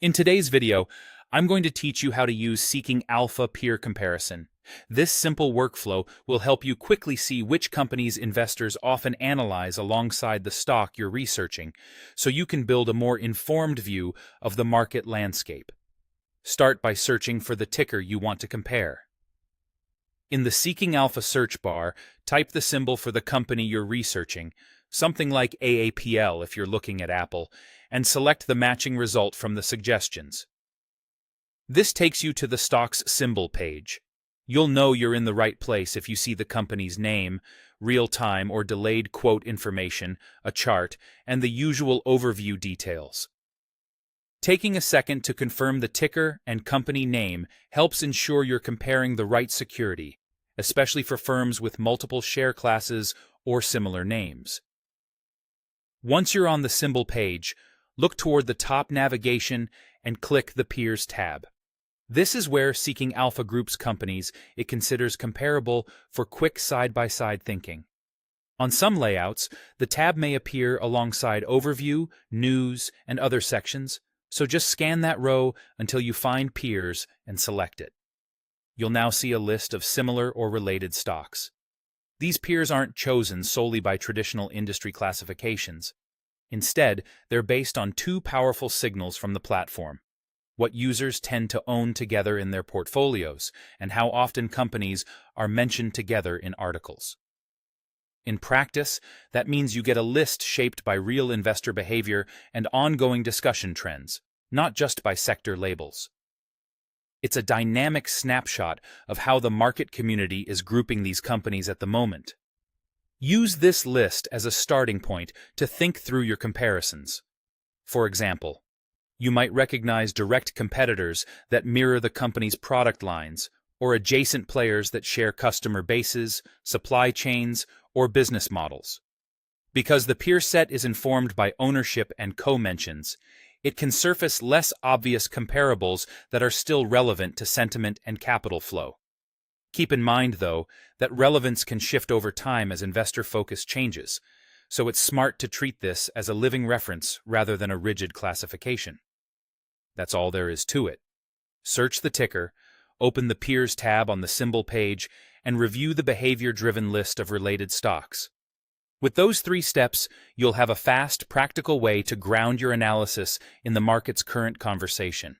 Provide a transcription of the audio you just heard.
In today's video, I'm going to teach you how to use Seeking Alpha peer comparison. This simple workflow will help you quickly see which companies investors often analyze alongside the stock you're researching, so you can build a more informed view of the market landscape. Start by searching for the ticker you want to compare. In the Seeking Alpha search bar, type the symbol for the company you're researching, something like AAPL if you're looking at Apple, and select the matching result from the suggestions. This takes you to the stock's symbol page. You'll know you're in the right place if you see the company's name, real-time or delayed quote information, a chart, and the usual overview details. Taking a second to confirm the ticker and company name helps ensure you're comparing the right security, especially for firms with multiple share classes or similar names. Once you're on the symbol page, look toward the top navigation and click the Peers tab. This is where Seeking Alpha groups companies it considers comparable for quick side-by-side thinking. On some layouts, the tab may appear alongside Overview, News, and other sections, so just scan that row until you find Peers and select it. You'll now see a list of similar or related stocks. These peers aren't chosen solely by traditional industry classifications. Instead, they're based on two powerful signals from the platform: what users tend to own together in their portfolios, and how often companies are mentioned together in articles. In practice, that means you get a list shaped by real investor behavior and ongoing discussion trends, not just by sector labels. It's a dynamic snapshot of how the market community is grouping these companies at the moment. Use this list as a starting point to think through your comparisons. For example, you might recognize direct competitors that mirror the company's product lines, or adjacent players that share customer bases, supply chains, or business models. Because the peer set is informed by ownership and co-mentions, it can surface less obvious comparables that are still relevant to sentiment and capital flow. Keep in mind, though, that relevance can shift over time as investor focus changes, so it's smart to treat this as a living reference rather than a rigid classification. That's all there is to it. Search the ticker, open the Peers tab on the symbol page, and review the behavior-driven list of related stocks. With those 3 steps, you'll have a fast, practical way to ground your analysis in the market's current conversation.